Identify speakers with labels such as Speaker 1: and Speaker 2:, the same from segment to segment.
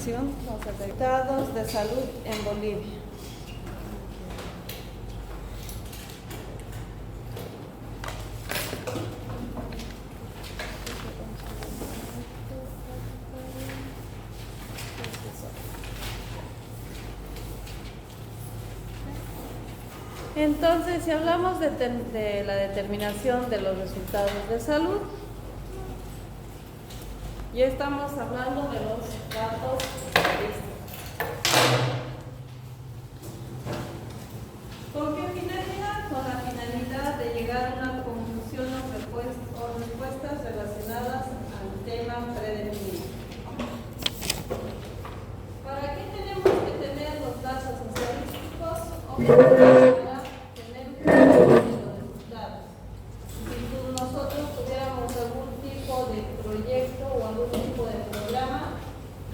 Speaker 1: terminación, resultados de salud en Bolivia. Entonces, si hablamos de la determinación de los resultados de salud, ya estamos hablando de los datos estadísticos. ¿Con qué finalidad? Con la finalidad de llegar a una conclusión o respuestas relacionadas al tema predefinido. ¿Para qué tenemos que tener los datos estadísticos? Obviamente,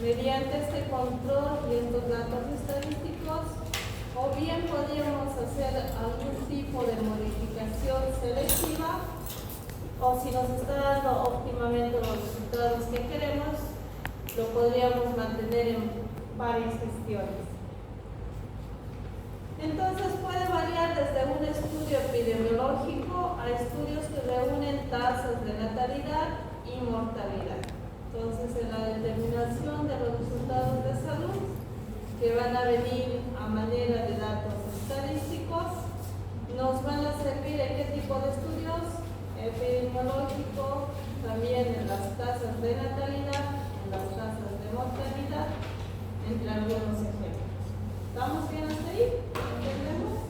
Speaker 1: mediante este control y estos datos estadísticos, o bien podríamos hacer algún tipo de modificación selectiva, o si nos está dando óptimamente los resultados que queremos, lo podríamos mantener en varias gestiones. Entonces puede variar desde un estudio epidemiológico a estudios que reúnen tasas de natalidad y mortalidad. Entonces, en la determinación de los resultados de salud, que van a venir a manera de datos estadísticos, nos van a servir en qué tipo de estudios: epidemiológico, también en las tasas de natalidad, en las tasas de mortalidad, entre algunos ejemplos. ¿Estamos bien hasta ahí? ¿Entendemos?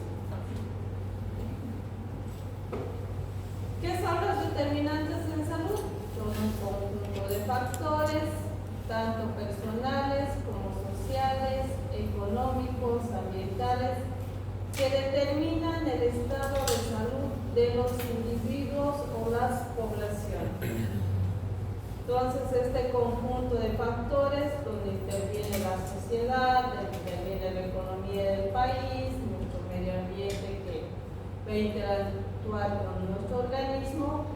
Speaker 1: ¿Qué son los determinantes en salud? Son un conjunto de factores, tanto personales como sociales, económicos, ambientales, que determinan el estado de salud de los individuos o las poblaciones. Entonces, este conjunto de factores, donde interviene la sociedad, interviene la economía del país, nuestro medio ambiente que va a interactuar con nuestro organismo,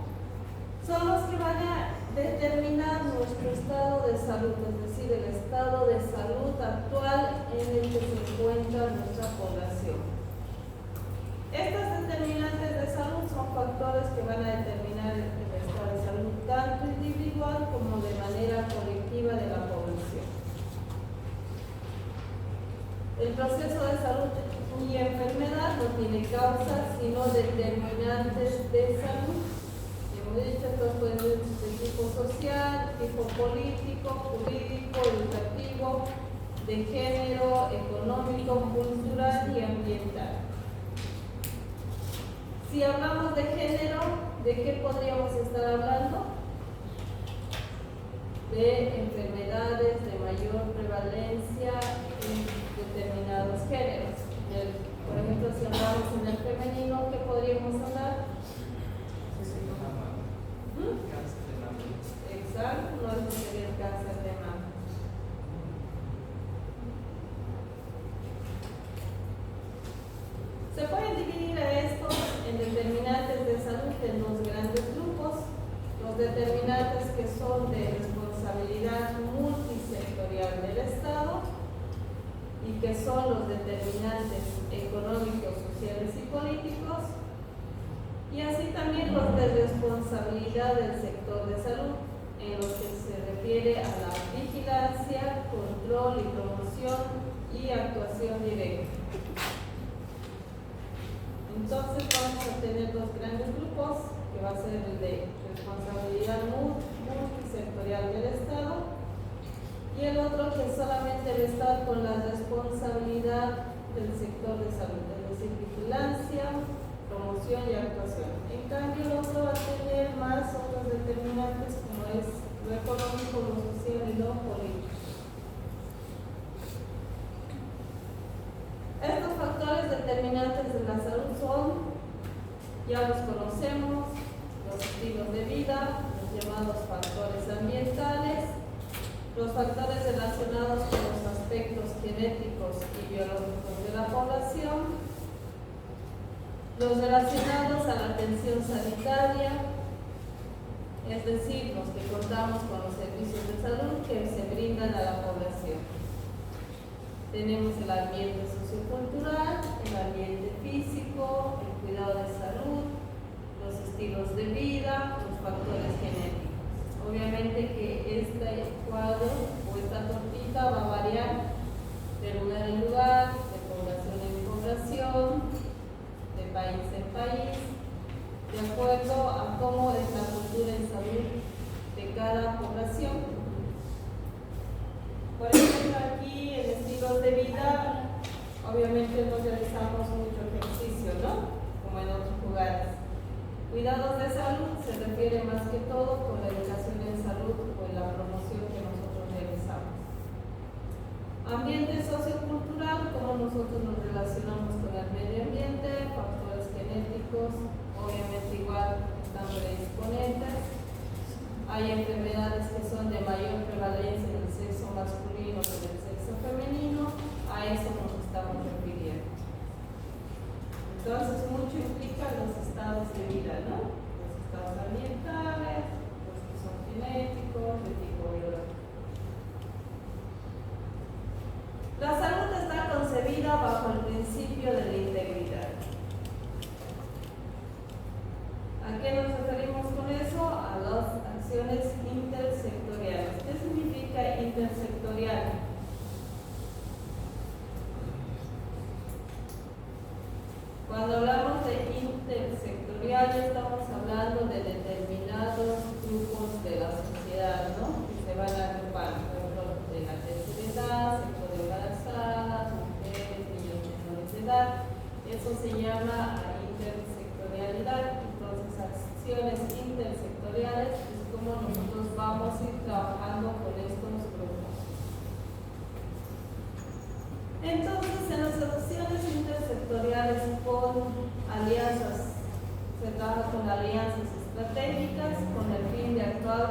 Speaker 1: son los que van a determinar nuestro estado de salud, es decir, el estado de salud actual en el que se encuentra nuestra población. Estas determinantes de salud son factores que van a determinar el estado de salud tanto individual como de manera colectiva de la población. El proceso de salud y enfermedad no tiene causas, sino determinantes de salud. Hemos dicho, estos pueden ser de tipo social, tipo político, jurídico, educativo, de género, económico, cultural y ambiental. Si hablamos de género, ¿de qué podríamos estar hablando? De enfermedades de mayor prevalencia en determinados géneros. Por ejemplo, si hablamos en el femenino, ¿qué podríamos hablar? Exacto, no es sería el cáncer de mama. Se pueden dividir a estos en determinantes de salud en dos grandes grupos: los determinantes que son de responsabilidad multisectorial del Estado y que son los determinantes económicos, sociales y políticos, y así también los de responsabilidad del sector de salud, en los que se refiere a la vigilancia, control y promoción y actuación directa. Entonces vamos a tener dos grandes grupos, que va a ser el de responsabilidad multisectorial del Estado y el otro que solamente va a estar con la responsabilidad del sector de salud, es decir, vigilancia, promoción y actuación. En cambio, el otro va a tener más otros determinantes como es lo económico, lo social y lo político. Estos factores determinantes de la salud son, ya los conocemos, los estilos de vida, los llamados factores ambientales, los factores relacionados con los aspectos genéticos y biológicos de la población, los relacionados a la atención sanitaria, es decir, los que contamos con los servicios de salud que se brindan a la población. tenemos el ambiente sociocultural, el ambiente físico, el cuidado de salud, los estilos de vida, los factores genéticos. Obviamente que este cuadro o esta tortita va a variar de lugar en lugar, de población en población, de país en país, de acuerdo a cómo es la cultura en salud de cada población. Por ejemplo, aquí en estilos de vida, obviamente no realizamos mucho ejercicio, ¿no? Como en otros lugares. Cuidados de salud se refiere más que todo con la educación en salud o en la promoción que nosotros realizamos. Ambiente sociocultural, cómo nosotros nos relacionamos con el medio ambiente, factores genéticos, obviamente igual están predisponentes. Hay enfermedades que son de mayor prevalencia en el sexo masculino que en el sexo femenino, a eso nos estamos refiriendo. Entonces, mucho implica los estados de vida, ¿no? Los estados ambientales, los que son genéticos, de tipo biológico. La salud está concebida bajo el principio de la integridad. ¿A qué nos referimos con eso? A las acciones intersectoriales. ¿Qué significa intersectorial? Cuando hablamos de intersectorial estamos hablando de determinados grupos de la sociedad, ¿no? Que se van a agrupar, por ejemplo, de la tercera edad, sector de embarazadas, mujeres, niños menores de edad. Eso se llama intersectorialidad. Entonces, acciones intersectoriales es como nosotros vamos a ir trabajando con estos grupos. Entonces, en las acciones intersectoriales con alianzas, se trabaja con alianzas estratégicas con el fin de actuar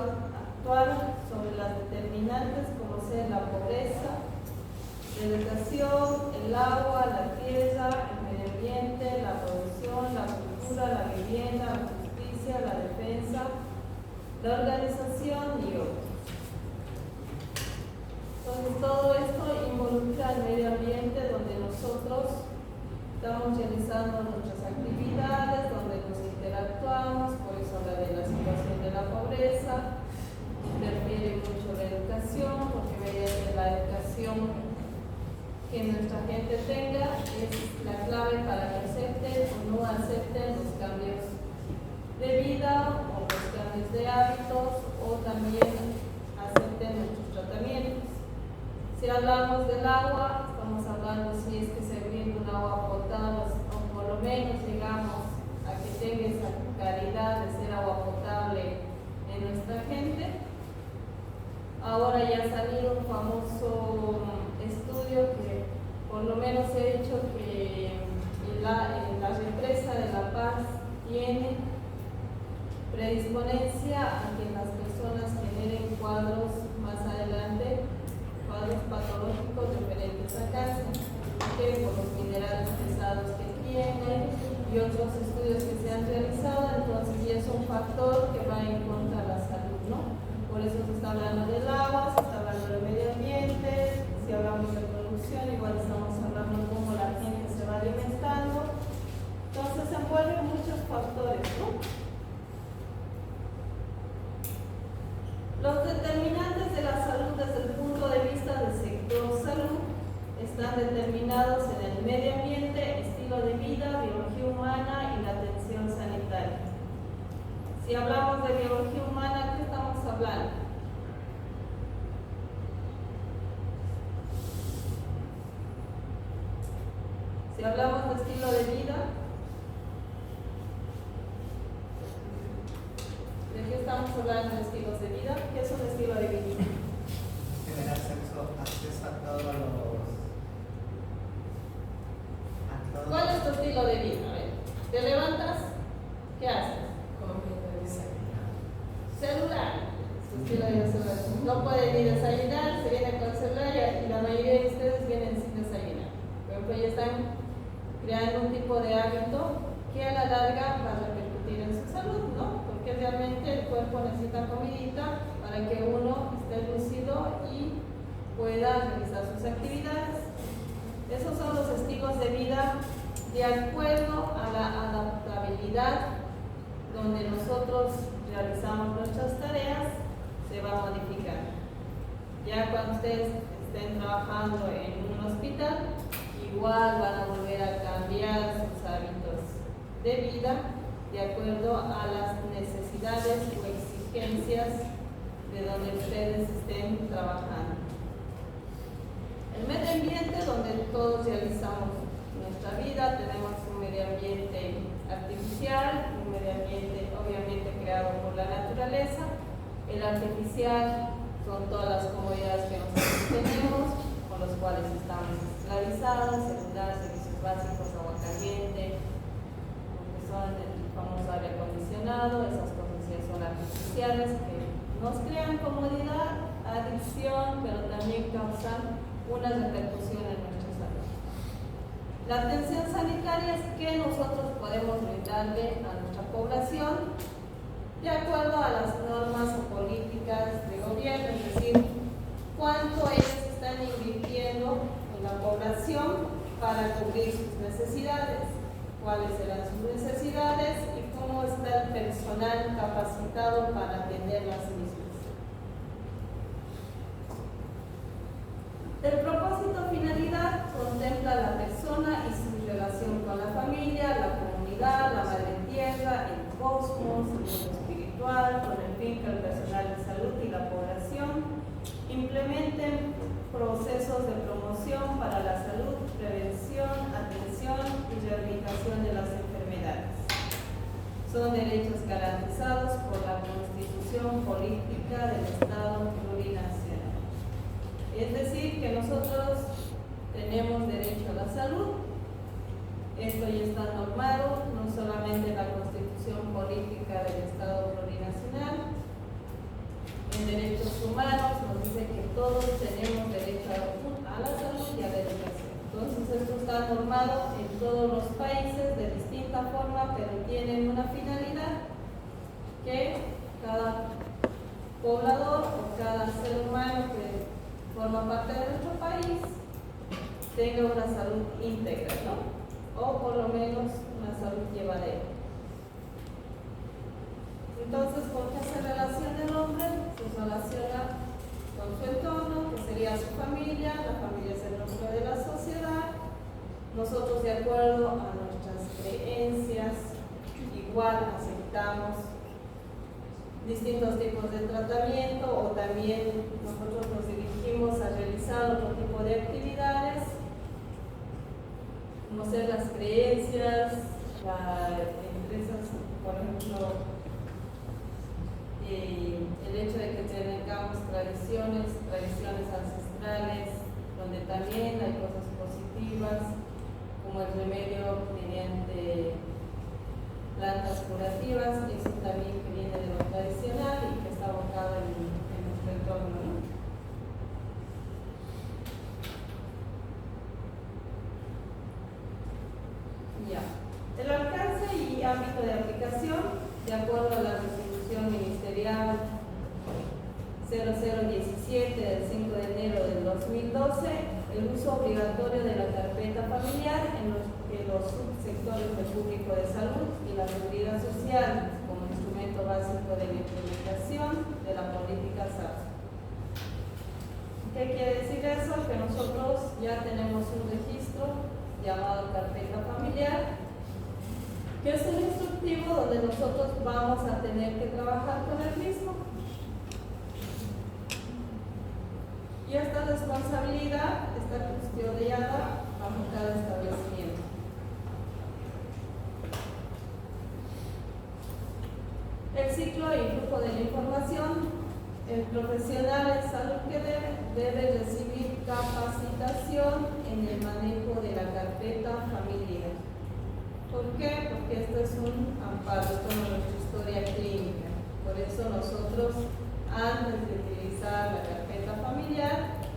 Speaker 1: sobre las determinantes como sea la pobreza, la educación, el agua, la tierra, el medio ambiente, la producción, la cultura, la vivienda, la justicia, la defensa, la organización y otros. Entonces, todo esto involucra el medio ambiente donde nosotros estamos realizando nuestras actividades, donde nos interactuamos, por eso habla de la situación de la pobreza, interfiere mucho la educación, porque mediante la educación que nuestra gente tenga es la clave para que acepten o no acepten los cambios de vida o los cambios de hábitos o también acepten nuestros tratamientos. Si hablamos del agua, estamos hablando si es que se brinda un agua potable o por lo menos llegamos a que tenga esa calidad de ser agua potable en nuestra gente. Ahora ya ha salido un famoso estudio que por lo menos se ha dicho que la represa de La Paz tiene predisponencia a que las personas generen cuadros más adelante, cuadros patológicos referentes a cáncer, que por los minerales pesados que tienen y otros estudios que se han realizado, entonces ya es un factor que va en contra de la salud, ¿no? Por eso se está hablando del agua, se está hablando del medio ambiente, si hablamos de producción, igual estamos hablando de cómo la gente se va alimentando. Entonces se envuelven muchos factores, ¿no? Los determinantes de la salud desde el punto de vista del sector salud están determinados en el medio ambiente, estilo de vida, biología humana y la atención sanitaria. Si hablamos de biología humana, ¿qué estamos hablando? Si hablamos de estilo de vida, ¿de qué estamos hablando de estilos de vida? ¿Qué es un estilo de vida?
Speaker 2: Tener acceso a todos los...
Speaker 1: ¿Cuál es tu estilo de vida? A ver, te levantas, ¿qué haces? Celular. Su estilo de vida celular. No pueden ni desayunar, se viene con el celular y la mayoría de ustedes vienen sin desayunar. Por ejemplo, ya están creando un tipo de hábito que a la larga va a repercutir en su salud, ¿no? Porque realmente el cuerpo necesita comidita para que uno esté lúcido y pueda realizar sus actividades. Esos son los estilos de vida de acuerdo a la adaptabilidad, donde nosotros realizamos nuestras tareas, se va a modificar. Ya cuando ustedes estén trabajando en un hospital, igual van a volver a cambiar sus hábitos de vida de acuerdo a las necesidades o exigencias de donde ustedes estén trabajando. El medio ambiente, donde todos realizamos nuestra vida, tenemos un medio ambiente artificial, un medio ambiente obviamente creado por la naturaleza. El artificial son todas las comodidades que nosotros tenemos, con los cuales estamos esclavizados, celular, servicios básicos, agua caliente, lo que son el famoso aire acondicionado, esas cosas ya son artificiales que nos crean comodidad, adicción, pero también causan una repercusión en nuestra salud. La atención sanitaria es que nosotros podemos brindarle a nuestra población de acuerdo a las normas o políticas de gobierno, es decir, cuánto ellos están invirtiendo en la población para cubrir sus necesidades, cuáles serán sus necesidades y cómo está el personal capacitado para atender las mismas. El propósito o finalidad contempla a la persona y su relación con la familia, la comunidad, la madre tierra, el cosmos, el mundo espiritual, con el fin que el personal de salud y la población implementen procesos de promoción para la salud, prevención, atención y rehabilitación de las enfermedades. Son derechos garantizados por la Constitución Política del Estado Plurinacional. Es decir, que nosotros tenemos derecho a la salud. Esto ya está normado, no solamente en la Constitución Política del Estado Plurinacional. En derechos humanos nos dice que todos tenemos derecho a la salud y a la educación. Entonces esto está normado en todos los países de distinta forma, pero tienen una finalidad, que cada poblador o cada ser humano que forma parte de nuestro país tenga una salud íntegra, ¿no? O por lo menos una salud llevadera. Entonces, ¿con qué se relaciona el hombre? Se relaciona con su entorno, que sería su familia. La familia es el núcleo de la sociedad. Nosotros, de acuerdo a nuestras creencias, igual aceptamos distintos tipos de tratamiento, o también nosotros nos dirigimos a realizar otro tipo de actividades, conocer las creencias, entre esas, por ejemplo, el hecho de que tengamos tradiciones ancestrales, donde también hay cosas positivas, como el remedio mediante plantas curativas, eso también que viene de lo tradicional y que está abocado en nuestro entorno, ¿no? Ya. El alcance y ámbito de aplicación, de acuerdo a la resolución ministerial 0017 del 5 de enero del 2012, el uso obligatorio de la carpeta familiar en los subsectores del público de salud y la seguridad social como instrumento básico de la implementación de la política SAP. ¿Qué quiere decir eso? Que nosotros ya tenemos un registro llamado carpeta familiar, que es un instructivo donde nosotros vamos a tener que trabajar con el mismo. Y esta responsabilidad está custodiada bajo cada establecimiento. El ciclo y flujo de la información. El profesional en salud que debe recibir capacitación en el manejo de la carpeta familiar. ¿Por qué? Porque esto es un amparo, esto es nuestra historia clínica. Por eso nosotros, antes de utilizar la carpeta familiar,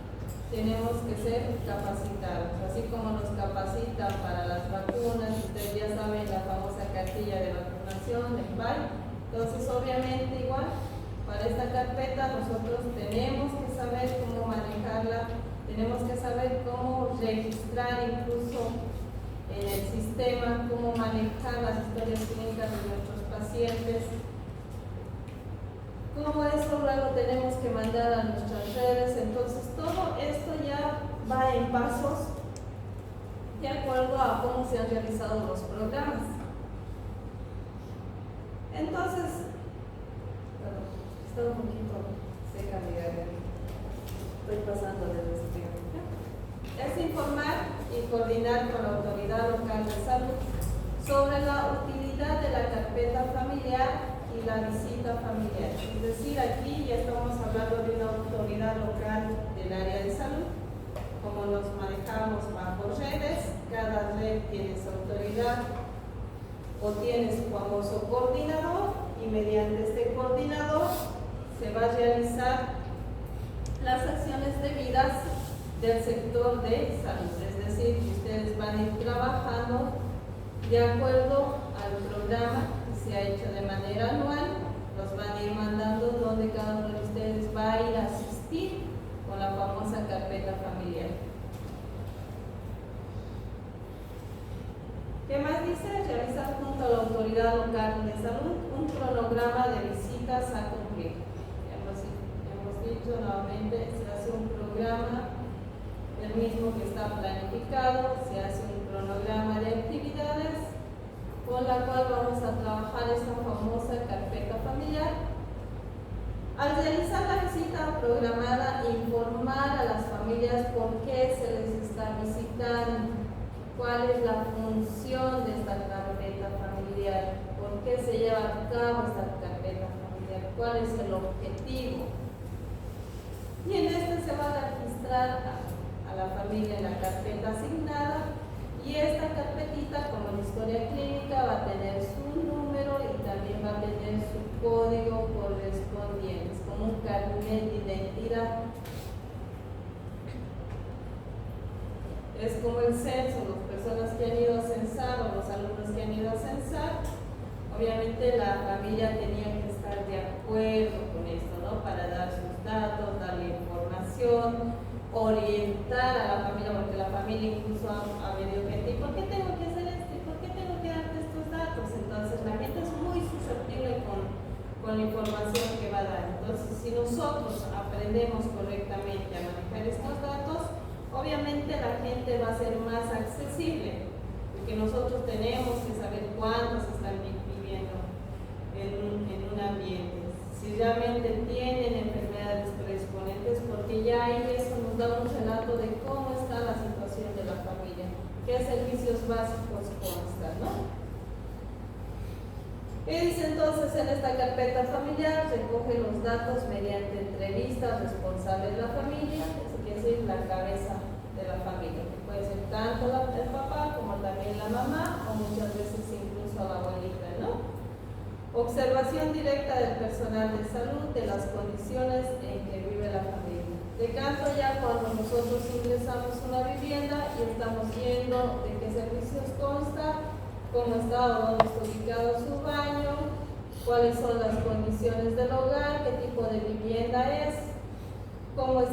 Speaker 1: tenemos que ser capacitados. Así como nos capacitan para las vacunas, ustedes ya saben la famosa cartilla de vacunación, el PAI. Entonces, obviamente, igual, para esta carpeta nosotros tenemos que saber cómo manejarla, tenemos que saber cómo registrar incluso en el sistema cómo manejar las historias clínicas de nuestros pacientes. Cómo eso luego tenemos que mandar a nuestras redes. Entonces todo esto ya va en pasos de acuerdo a cómo se han realizado los programas. Entonces, perdón, está un poquito seca mi garganta. Estoy pasando de resfriado. Es informar y coordinar con la autoridad local de salud sobre la utilidad de la carpeta familiar y la visita familiar. Es decir, aquí ya estamos hablando de una autoridad local del área de salud. Como nos manejamos bajo redes, cada red tiene su autoridad o tiene su famoso coordinador, y mediante este coordinador se va a realizar las acciones debidas del sector de salud. Es decir, que ustedes van a ir trabajando de acuerdo al programa que se ha hecho de manera anual. Los van a ir mandando donde cada uno de ustedes va a ir a asistir con la famosa carpeta familiar. ¿Qué más dice? Realizar junto a la autoridad local de salud un cronograma de visitas a cumplir. Hemos dicho nuevamente, se hace un programa, el mismo que está planificado, se hace un cronograma de actividades con la cual vamos a trabajar esta famosa carpeta familiar. Al realizar la visita programada, informar a las familias por qué se les está visitando, cuál es la función de esta carpeta familiar, por qué se lleva a cabo esta carpeta familiar, cuál es el objetivo. Y en este se va a registrar a la familia en la carpeta asignada, y esta carpetita, como la historia clínica, va a tener su número y también va a tener su código correspondiente, es como un carnet de identidad. Es como el censo, las personas que han ido a censar o los alumnos que han ido a censar, obviamente la familia tenía que estar de acuerdo con esto, ¿no? Para dar sus datos, darle información, orientar a la familia, porque la familia incluso ha venido gente, ¿y por qué tengo que hacer esto? ¿Y por qué tengo que darte estos datos? Entonces la gente es muy susceptible con la información que va a dar. Entonces, si nosotros aprendemos correctamente a manejar estos datos, obviamente la gente va a ser más accesible, porque nosotros tenemos que saber cuántos están viviendo en un ambiente, si realmente tienen enfermedades predisponentes, porque ya ahí eso nos da un relato de cómo está la situación de la familia, qué servicios básicos constan, ¿no? ¿Qué dice entonces en esta carpeta familiar? Recoge los datos mediante entrevistas responsables de la familia, eso quiere decir la cabeza de la familia, que puede ser tanto el papá como también la mamá, o muchas veces incluso la abuelita, ¿no? Observación directa del personal de salud de las condiciones en que vive la familia. De canto ya cuando nosotros ingresamos a una vivienda y estamos viendo de qué servicios consta, cómo está o dónde está ubicado su baño, cuáles son las condiciones del hogar, qué tipo de vivienda es, cómo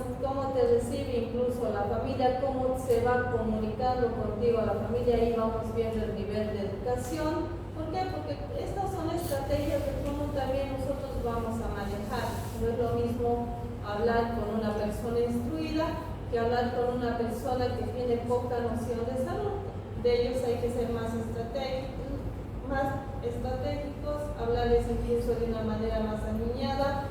Speaker 1: te recibe incluso la familia, cómo se va comunicando contigo la familia, ahí vamos viendo el nivel de educación. ¿Por qué? Porque estas son estrategias de cómo también nosotros vamos a manejar. No es lo mismo hablar con una persona instruida que hablar con una persona que tiene poca noción de salud. De ellos hay que ser más estratégicos, hablarles incluso de una manera más aniñada,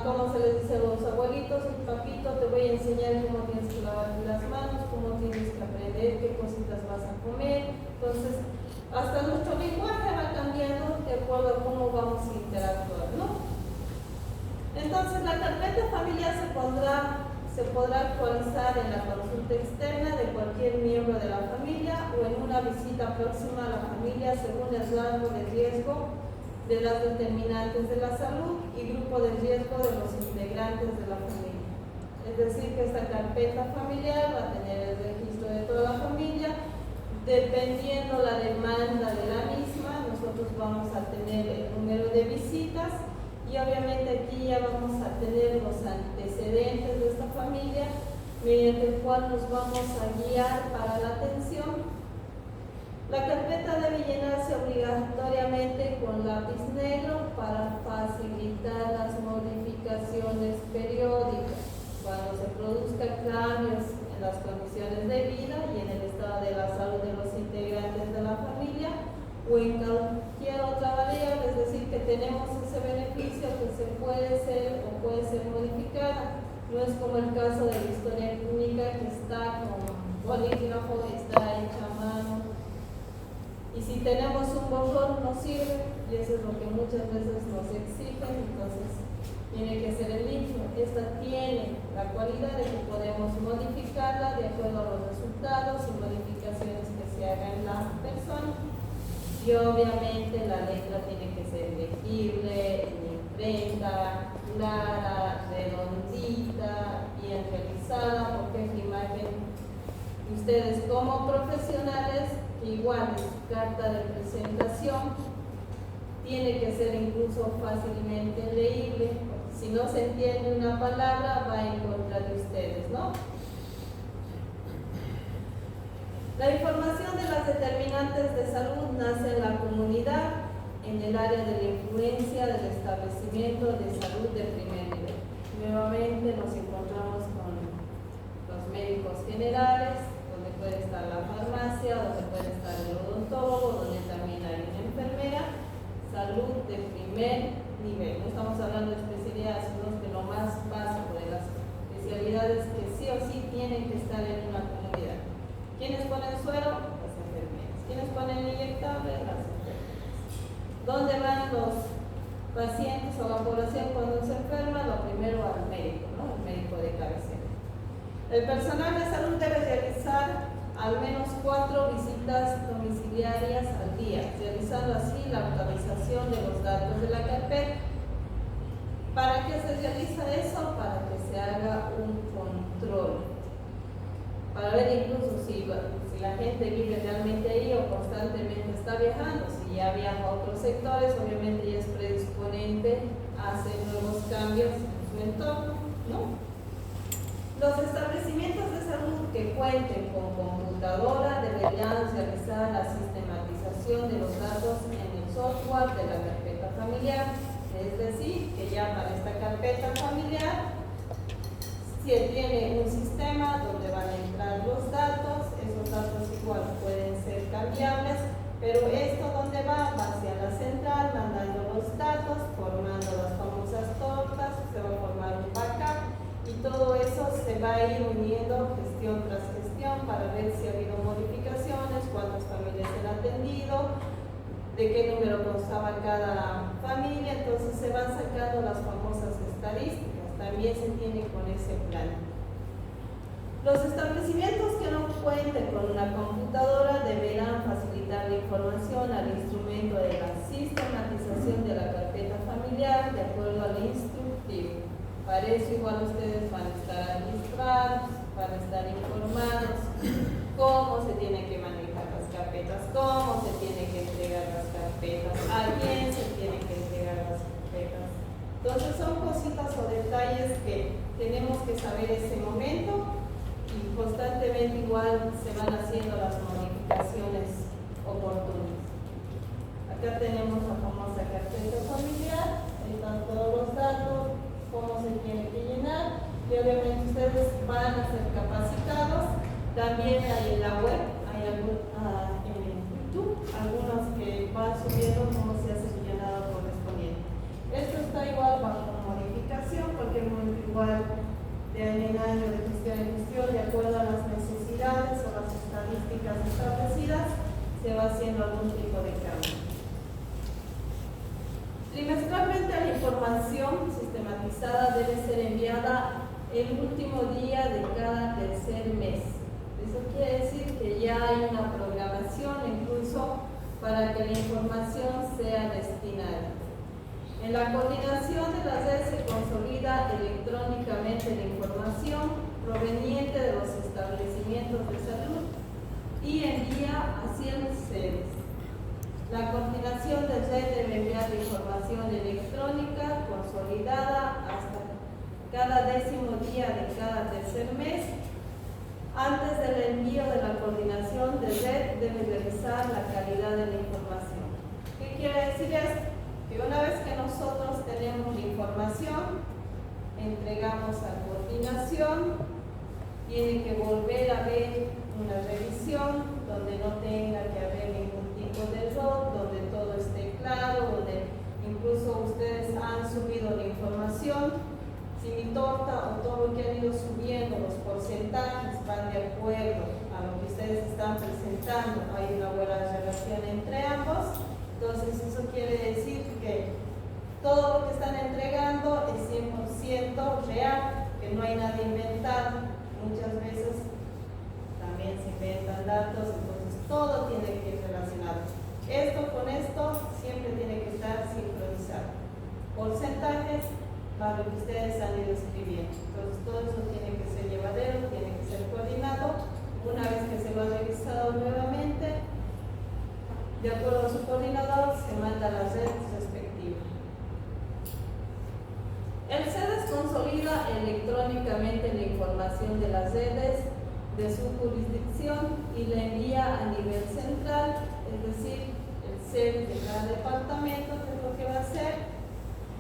Speaker 1: como se les dice a los abuelitos: papito, te voy a enseñar cómo tienes que lavarte las manos, cómo tienes que aprender, qué cositas vas a comer. Entonces, hasta nuestro lenguaje va cambiando de acuerdo a cómo vamos a interactuar, ¿no? Entonces, la carpeta familiar se podrá actualizar en la consulta externa de cualquier miembro de la familia o en una visita próxima a la familia según el rango de riesgo de las determinantes de la salud y grupo de riesgo de los integrantes de la familia. Es decir, que esta carpeta familiar va a tener el registro de toda la familia. Dependiendo la demanda de la misma, nosotros vamos a tener el número de visitas y obviamente aquí ya vamos a tener los antecedentes de esta familia mediante el cual nos vamos a guiar para la atención. La carpeta debe llenarse obligatoriamente con lápiz negro para facilitar las modificaciones periódicas cuando se produzcan cambios en las condiciones de vida y en el estado de la salud de los integrantes de la familia o en cualquier otra variable, es decir, que tenemos ese beneficio que se puede ser o puede ser modificada. No es como el caso de la historia clínica que está con bolígrafo, está hecha a mano. Y si tenemos un borrón no sirve, y eso es lo que muchas veces nos exigen, entonces tiene que ser el limpio. Esta tiene la cualidad de que podemos modificarla de acuerdo a los resultados y modificaciones que se hagan en la persona. Y obviamente la letra tiene que ser legible, en imprenta, clara, redondita, bien realizada, porque es la imagen de ustedes como profesionales. Igual su carta de presentación tiene que ser incluso fácilmente leíble. Si no se entiende una palabra, va en contra de ustedes, ¿no? La información de las determinantes de salud nace en la comunidad, en el área de la influencia del establecimiento de salud de primer nivel. Nuevamente nos encontramos con los médicos generales, donde puede estar la farmacia, donde puede estar el odontólogo, donde también hay una enfermera. Salud de primer nivel. No estamos hablando de especialidades, sino que lo más básico de las especialidades que sí o sí tienen que estar en una comunidad. ¿Quiénes ponen suero? Las enfermeras. ¿Quiénes ponen inyectable? Las enfermeras. ¿Dónde van los pacientes o la población cuando se enferma? Lo primero al médico, ¿no? El médico de cabecera. El personal de salud debe realizar al menos 4 visitas domiciliarias al día, realizando así la actualización de los datos de la carpeta. ¿Para qué se realiza eso? Para que se haga un control. Para ver incluso si la gente vive realmente ahí o constantemente está viajando. Si ya viaja a otros sectores, obviamente ya es predisponente a hacer nuevos cambios en su entorno, ¿no? Los establecimientos de salud que cuenten con computadora deberían realizar la sistematización de los datos en el software de la carpeta familiar. Es decir, que ya para esta carpeta familiar se tiene un sistema donde van a entrar los datos. Esos datos igual pueden ser cambiables, pero esto donde va hacia la central, mandando los datos, formando las famosas tortas, se va a formar un backup. Y todo eso se va a ir uniendo gestión tras gestión para ver si ha habido modificaciones, cuántas familias se han atendido, de qué número constaba cada familia. Entonces se van sacando las famosas estadísticas. También se tiene con ese plan. Los establecimientos que no cuenten con una computadora deberán facilitar la información al instrumento de la sistematización de la carpeta familiar de acuerdo al instructivo. Para eso igual ustedes van a estar administrados, van a estar informados cómo se tienen que manejar las carpetas, cómo se tienen que entregar las carpetas, a quién se tienen que entregar las carpetas. Entonces son cositas o detalles que tenemos que saber en ese momento y constantemente igual se van haciendo las modificaciones oportunas. Acá tenemos la famosa carpeta familiar, ahí están todos los datos, cómo se tiene que llenar, y obviamente ustedes van a ser capacitados. También hay en la web, hay en YouTube, algunos que van subiendo cómo se hace su llenado correspondiente. Esto está igual bajo modificación, cualquier momento igual de año en año, de gestión en gestión, de acuerdo a las necesidades o las estadísticas establecidas, se va haciendo algún tipo de cambio. Trimestralmente la información sistematizada debe ser enviada el último día de cada tercer mes. Eso quiere decir que ya hay una programación incluso para que la información sea destinada. En la coordinación de las redes se consolida electrónicamente la información proveniente de los establecimientos de salud y envía a 100 sedes. La coordinación de red debe enviar la información electrónica consolidada hasta cada 10º día de cada tercer mes Antes del envío de la coordinación de red, debe revisar la calidad de la información. ¿Qué quiere decir esto? Que una vez que nosotros tenemos la información, entregamos a coordinación, tiene que volver a ver una revisión donde no tenga que haber ningún tipo de error, donde todo esté claro, donde incluso ustedes han subido la información. Si mi torta o todo lo que han ido subiendo, los porcentajes van de acuerdo a lo que ustedes están presentando, hay una buena relación entre ambos, entonces eso quiere decir que todo lo que están entregando es 100% real, que no hay nada inventado. Muchas veces también se inventan datos, entonces todo tiene que ir relacionado. Esto con esto siempre tiene que estar sincronizado. Porcentajes para lo que ustedes han ido escribiendo. Entonces todo eso tiene que ser llevadero, tiene que ser coordinado. Una vez que se lo ha revisado nuevamente, de acuerdo a su coordinador, se manda a la red respectiva. El CEDES consolida electrónicamente la información de las redes de su jurisdicción y la envía a nivel central, es decir, el CEDES de cada departamento, que es lo que va a hacer.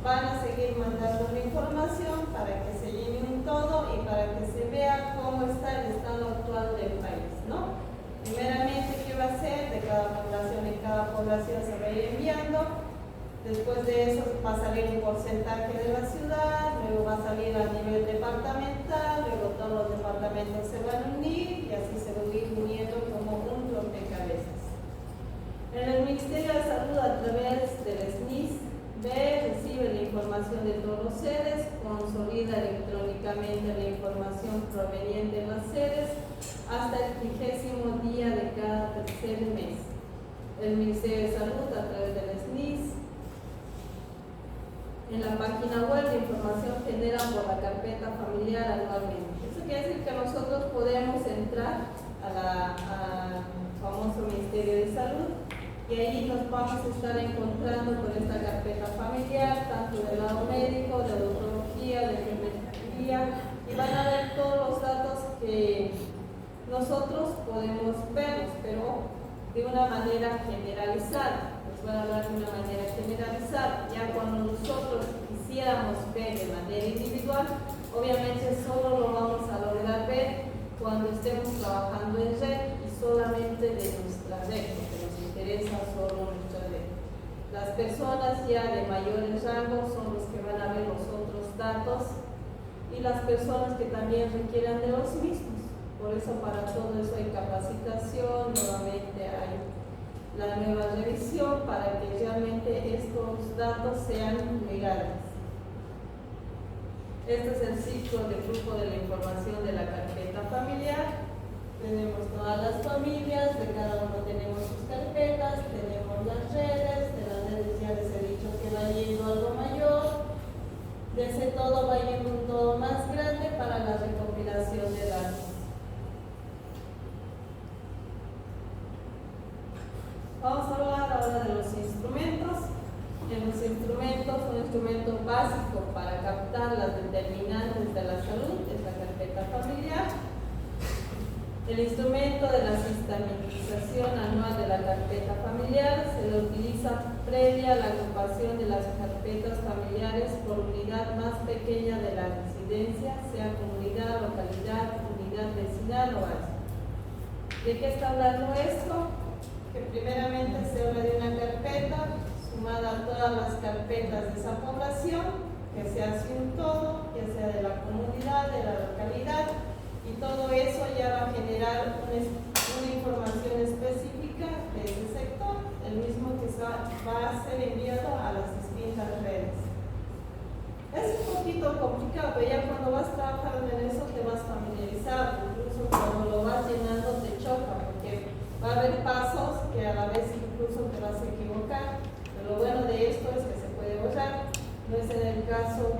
Speaker 1: Van a seguir mandando la información para que se llene un todo y para que se vea cómo está el estado actual del país, ¿no? Primeramente, ¿qué va a hacer? De cada población en cada población se va a ir enviando. Después de eso va a salir un porcentaje de la ciudad, luego va a salir a nivel departamental, luego todos los departamentos se van a unir y así se va a ir uniendo como un rompecabezas. En el Ministerio de Salud, a través del SNIS, recibe la información de todos los sedes, consolida electrónicamente la información proveniente de las sedes hasta el 30º día de cada tercer mes. El Ministerio de Salud, a través del SNIS, en la página web de información genera por la carpeta familiar anualmente. Eso quiere decir que nosotros podemos entrar al famoso Ministerio de Salud y ahí nos vamos a estar encontrando con esta carpeta familiar, tanto del lado médico, de odontología, de enfermería, y van a ver todos los datos que nosotros podemos verlos, pero de una manera generalizada. Les voy a hablar de una manera generalizada. Ya cuando nosotros quisiéramos ver de manera individual, obviamente solo lo vamos a lograr ver cuando estemos trabajando en red y solamente de nuestra red, porque nos interesa solo nuestra red. Las personas ya de mayores rangos son los que van a ver los otros datos y las personas que también requieran de los mismos. Por eso para todo eso hay capacitación, nuevamente hay la nueva revisión para que realmente estos datos sean legales. Este es el ciclo de flujo de la información de la carpeta familiar. Tenemos todas las familias, de cada uno tenemos sus carpetas, tenemos las redes, de las redes ya les he dicho que va yendo algo mayor, de ese todo va yendo un todo más grande para la recopilación de datos. Vamos a hablar ahora de los instrumentos. En los instrumentos, un instrumento básico para captar las determinantes de la salud es la carpeta familiar. El instrumento de la sistematización anual de la carpeta familiar se le utiliza previa a la agrupación de las carpetas familiares por unidad más pequeña de la residencia, sea comunidad, localidad, unidad vecinal o básica. ¿De qué está hablando esto? Que primeramente se habla de una carpeta sumada a todas las carpetas de esa población, que se hace un todo, ya sea de la comunidad, de la localidad, y todo eso ya va a generar una información específica de ese sector, el mismo que va a ser enviado a las distintas redes. Es un poquito complicado, pero ya cuando vas trabajando en eso te vas familiarizando, incluso cuando lo vas llenando te choca, porque va a haber pasos que a la vez incluso te vas a equivocar, pero lo bueno de esto es que se puede borrar. No es en el caso,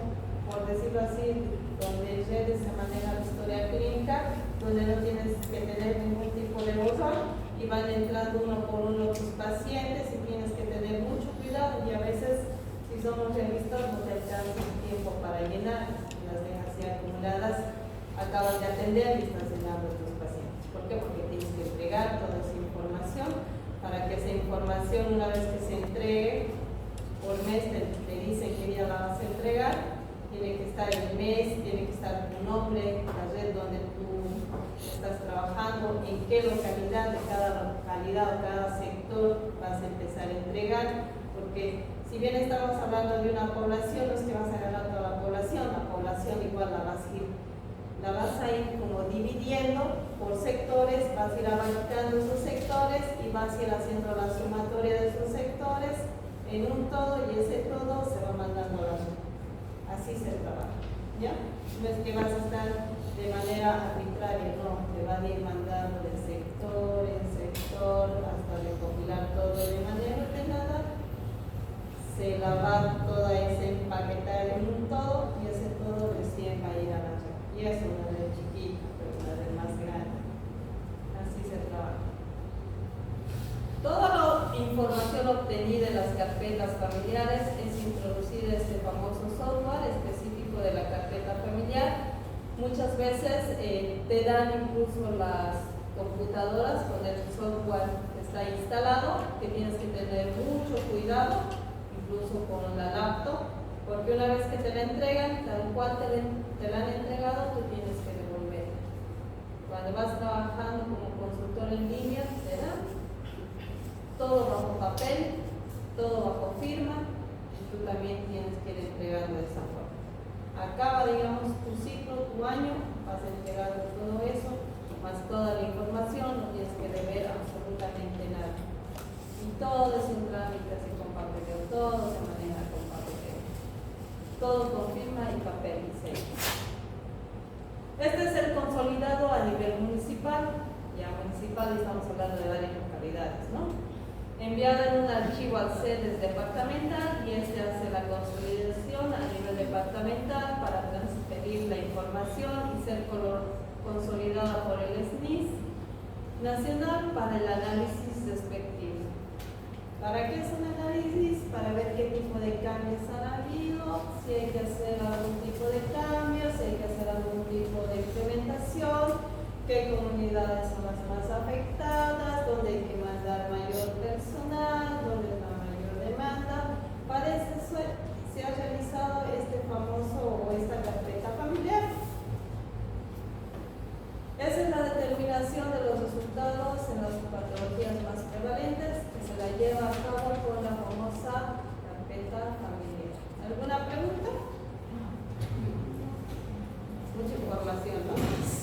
Speaker 1: por decirlo así, donde redes se maneja la historia clínica, donde no tienes que tener ningún tipo de borrón y van entrando uno por uno tus pacientes y tienes que tener mucho cuidado, y a veces si somos realistas no te alcanza el tiempo para llenar y las dejas ya acumuladas, acabas de atender y estás llenando tus pacientes. entregar toda esa información, para que esa información, una vez que se entregue, por mes te dicen qué día la vas a entregar, tiene que estar el mes, tiene que estar tu nombre, la red donde tú estás trabajando, en qué localidad de cada localidad o cada sector vas a empezar a entregar, porque si bien estamos hablando de una población, no es que vas a agarrar toda la población igual la vas a ir como dividiendo por sectores, vas a ir abarcando esos sectores y vas a ir haciendo la sumatoria de esos sectores en un todo, y ese todo se va mandando a la red. Así se trabaja, ¿ya? No es que vas a estar de manera arbitraria, no, te van a ir mandando de sector en sector hasta recopilar todo de manera ordenada, se lavar toda esa empaquetada en un todo, y ese todo recién va a ir a la red. Y es una red chiquita, pero una red más grande. Así se trabaja. Toda la información obtenida en las carpetas familiares es introducida en este famoso software específico de la carpeta familiar. Muchas veces te dan incluso las computadoras con el software que está instalado, que tienes que tener mucho cuidado, incluso con la laptop, porque una vez que te la entregan, tal cual te la han entregado, tú tienes que devolver. Cuando vas trabajando como consultor en línea, te dan todo bajo papel, todo bajo firma, y tú también tienes que ir entregando de esa forma. Acaba, digamos, tu ciclo, tu año, vas entregando todo eso, más toda la información, no tienes que deber absolutamente nada. Y todo es un trámite así con papeleo, todo se maneja con papeleo. Todo con firma y papel y sello. Este es el consolidado a nivel municipal. Ya municipal estamos hablando de varias localidades, ¿no? Enviado en un archivo al sedes departamental, y este hace la consolidación a nivel departamental para transferir la información y ser consolidada por el SNIS nacional para el análisis respectivo. ¿Para qué es un análisis? Para ver qué tipo de cambios han habido, si hay que hacer algún tipo de cambios, si hay que hacer algún tipo de implementación, qué comunidades son las más afectadas, dónde hay que mandar mayor personal, dónde es la mayor demanda. Para eso se ha realizado este famoso o esta carpeta familiar. Esa es la determinación de los resultados en las patologías más prevalentes, que se la lleva a cabo con la famosa carpeta familiar. ¿Alguna pregunta? Mucha información, ¿no?